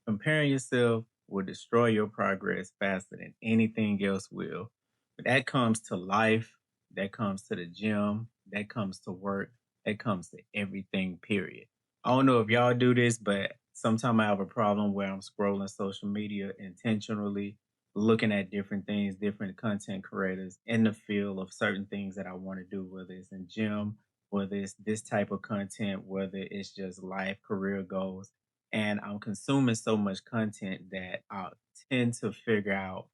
Comparing yourself will destroy your progress faster than anything else will. But that comes to life, that comes to the gym, that comes to work, that comes to everything, period. I don't know if y'all do this, but sometimes I have a problem where I'm scrolling social media intentionally, looking at different things, different content creators in the field of certain things that I want to do, whether it's in gym, whether it's this type of content, whether it's just life, career goals. And I'm consuming so much content that I tend to figure out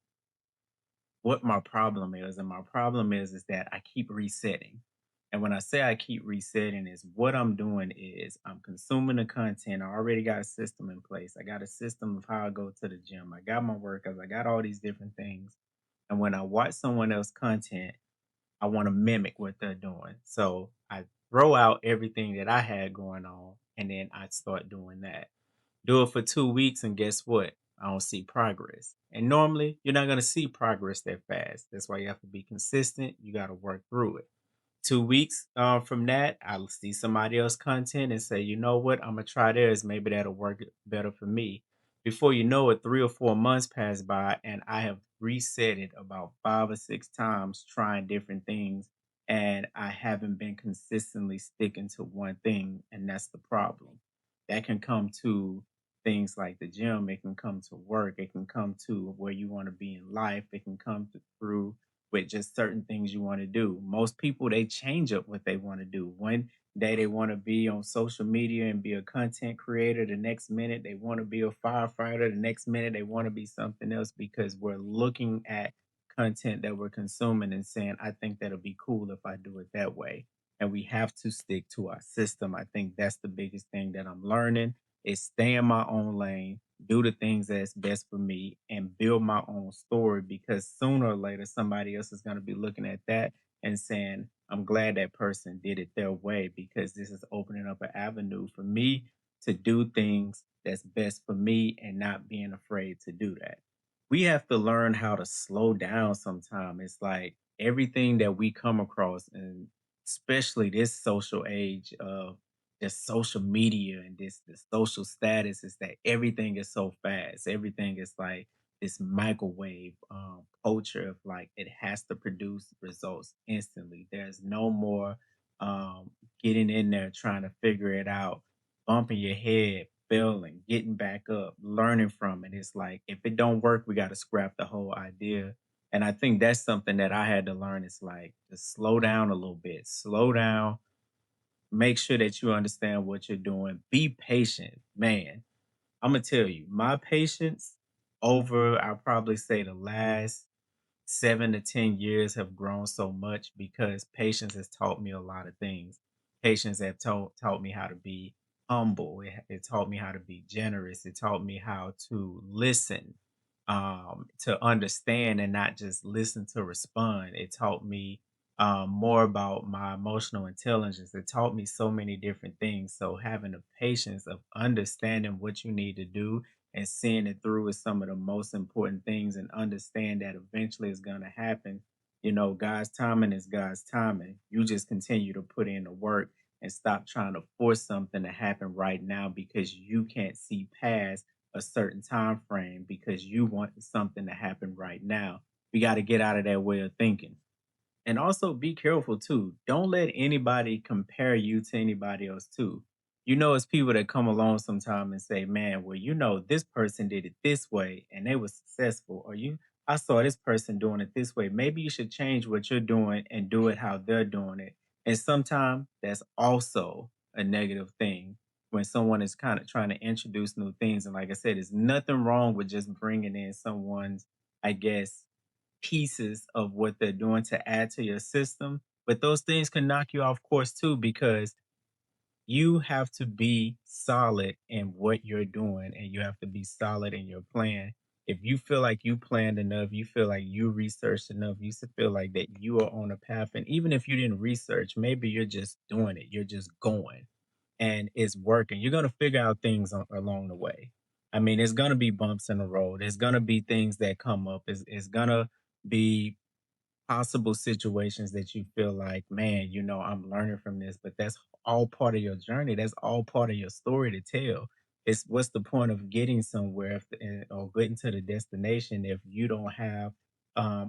what my problem is. And my problem is that I keep resetting. And when I say I keep resetting, is what I'm doing is I'm consuming the content. I already got a system in place. I got a system of how I go to the gym. I got my workouts. I got all these different things. And when I watch someone else content, I want to mimic what they're doing. So I throw out everything that I had going on and then I start doing that. Do it for 2 weeks, and guess what? I don't see progress. And normally, you're not going to see progress that fast. That's why you have to be consistent. You got to work through it. 2 weeks from that, I'll see somebody else content and say, you know what, I'm gonna try theirs. Maybe that'll work better for me. Before you know it, 3 or 4 months pass by, and I have reset it about 5 or 6 times, trying different things, and I haven't been consistently sticking to one thing, and that's the problem. That can come to things like the gym. It can come to work. It can come to where you want to be in life. It can come through with just certain things you want to do. Most people, they change up what they want to do. One day they want to be on social media and be a content creator. The next minute they want to be a firefighter. The next minute they want to be something else because we're looking at content that we're consuming and saying, I think that'll be cool if I do it that way. And we have to stick to our system. I think that's the biggest thing that I'm learning is stay in my own lane, do the things that's best for me and build my own story because sooner or later somebody else is going to be looking at that and saying, I'm glad that person did it their way because this is opening up an avenue for me to do things that's best for me and not being afraid to do that. We have to learn how to slow down sometime. It's like everything that we come across, and especially this social age of just social media and this social status is that everything is so fast. Everything is like this microwave culture of like it has to produce results instantly. There's no more getting in there trying to figure it out, bumping your head, failing, getting back up, learning from it. It's like if it don't work, we got to scrap the whole idea. And I think that's something that I had to learn. It's like just slow down a little bit, slow down, make sure that you understand what you're doing. Be patient, man. I'm gonna tell you, my patience over, I'll probably say the last 7 to 10 years have grown so much because patience has taught me a lot of things. Patience have taught me how to be humble. It taught me how to be generous. It taught me how to listen, to understand and not just listen to respond. It taught me more about my emotional intelligence. It taught me so many different things. So having the patience of understanding what you need to do and seeing it through is some of the most important things and understand that eventually it's going to happen. You know, God's timing is God's timing. You just continue to put in the work and stop trying to force something to happen right now because you can't see past a certain time frame because you want something to happen right now. We got to get out of that way of thinking. And also be careful too. Don't let anybody compare you to anybody else too. You know, it's people that come along sometime and say, man, well, you know, this person did it this way and they were successful. Or I saw this person doing it this way. Maybe you should change what you're doing and do it how they're doing it. And sometimes that's also a negative thing when someone is kind of trying to introduce new things. And like I said, there's nothing wrong with just bringing in someone's, I guess, pieces of what they're doing to add to your system. But those things can knock you off course too, because you have to be solid in what you're doing and you have to be solid in your plan. If you feel like you planned enough, you feel like you researched enough, feel like that you are on a path. And even if you didn't research, maybe you're just doing it, you're just going and it's working. You're going to figure out things along the way. I mean, it's going to be bumps in the road. It's going to be things that come up. It's going to be possible situations that you feel like, man, I'm learning from this, but that's all part of your journey. That's all part of your story to tell. It's what's the point of getting somewhere or getting to the destination if you don't have a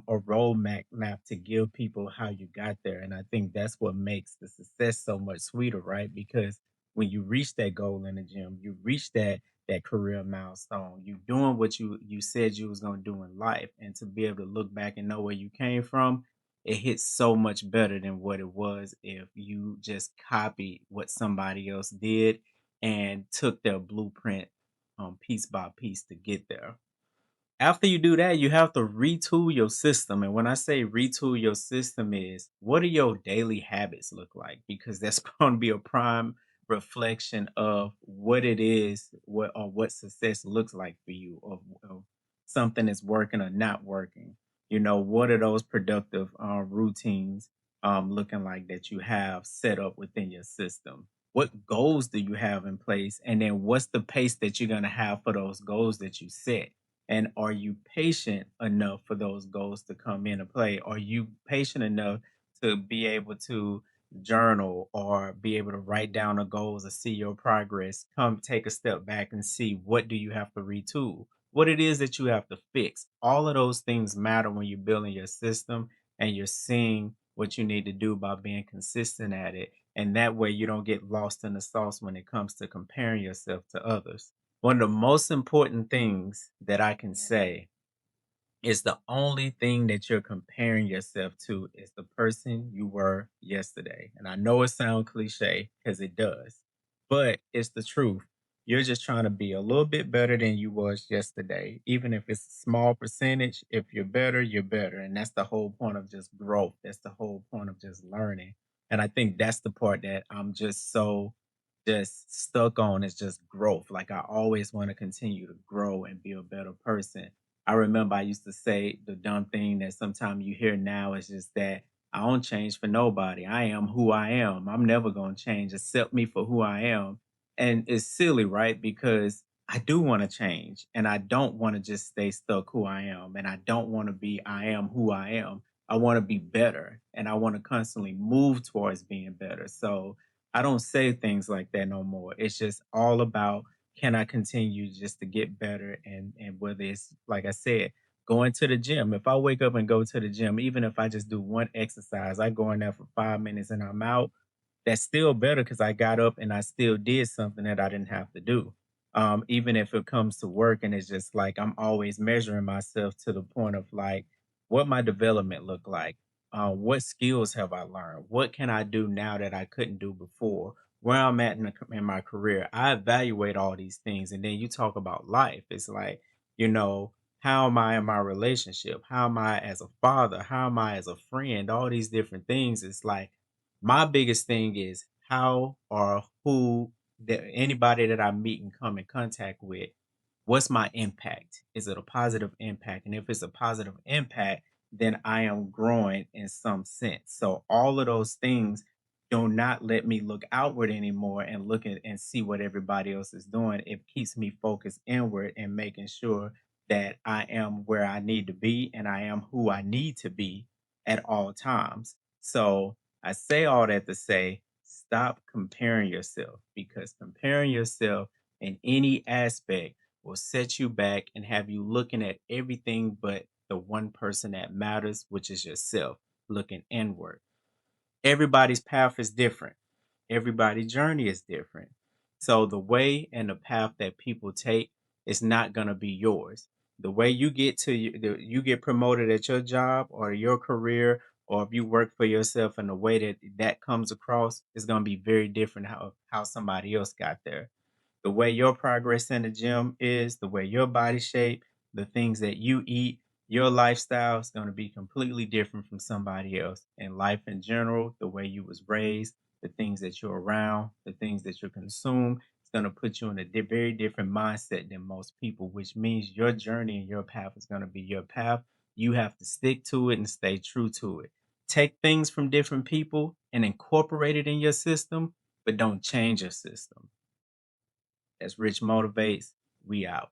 map to give people how you got there? And I think that's what makes the success so much sweeter, right? Because when you reach that goal in the gym, you reach that career milestone. You doing what you said you was gonna do in life, and to be able to look back and know where you came from, it hits so much better than what it was if you just copied what somebody else did and took their blueprint piece by piece to get there. After you do that, you have to retool your system. And when I say retool your system is what do your daily habits look like? Because that's going to be a prime reflection of what it is, what success looks like for you, of something is working or not working. You know, what are those productive routines looking like that you have set up within your system? What goals do you have in place? And then what's the pace that you're going to have for those goals that you set? And are you patient enough for those goals to come into play? Are you patient enough to be able to journal or be able to write down the goals or see your progress? Come take a step back and see what do you have to retool? What it is that you have to fix. All of those things matter when you're building your system and you're seeing what you need to do by being consistent at it. And that way you don't get lost in the sauce when it comes to comparing yourself to others. One of the most important things that I can say is the only thing that you're comparing yourself to is the person you were yesterday. And I know it sounds cliche because it does, but it's the truth. You're just trying to be a little bit better than you was yesterday. Even if it's a small percentage, if you're better, you're better. And that's the whole point of just growth. That's the whole point of just learning. And I think that's the part that I'm just so just stuck on is just growth. Like I always want to continue to grow and be a better person. I remember I used to say the dumb thing that sometimes you hear now is just that I don't change for nobody. I am who I am. I'm never going to change. Accept me for who I am. And it's silly, right? Because I do want to change and I don't want to just stay stuck who I am. And I don't want to be, I am who I am. I want to be better and I want to constantly move towards being better. So I don't say things like that no more. It's just all about can I continue just to get better and whether it's like I said, going to the gym. If I wake up and go to the gym, even if I just do one exercise, I go in there for 5 minutes and I'm out, that's still better because I got up and I still did something that I didn't have to do. Even if it comes to work and it's just like I'm always measuring myself to the point of like what my development look like. What skills have I learned? What can I do now that I couldn't do before? Where I'm at in my career, I evaluate all these things. And then you talk about life. It's like, you know, how am I in my relationship? How am I as a father? How am I as a friend? All these different things. It's like my biggest thing is how or who that anybody that I meet and come in contact with, what's my impact? Is it a positive impact? And if it's a positive impact, then I am growing in some sense. So all of those things do not let me look outward anymore and look at and see what everybody else is doing. It keeps me focused inward and making sure that I am where I need to be and I am who I need to be at all times. So I say all that to say, stop comparing yourself because comparing yourself in any aspect will set you back and have you looking at everything but the one person that matters, which is yourself, looking inward. Everybody's path is different. Everybody's journey is different. So the way and the path that people take is not going to be yours. The way you get to you get promoted at your job or your career, or if you work for yourself, and the way that that comes across is going to be very different how somebody else got there. The way your progress in the gym is, the way your body shape, the things that you eat, your lifestyle is going to be completely different from somebody else. And life in general, the way you was raised, the things that you're around, the things that you consume, it's going to put you in a very different mindset than most people, which means your journey and your path is going to be your path. You have to stick to it and stay true to it. Take things from different people and incorporate it in your system, but don't change your system. As Rich motivates, we out.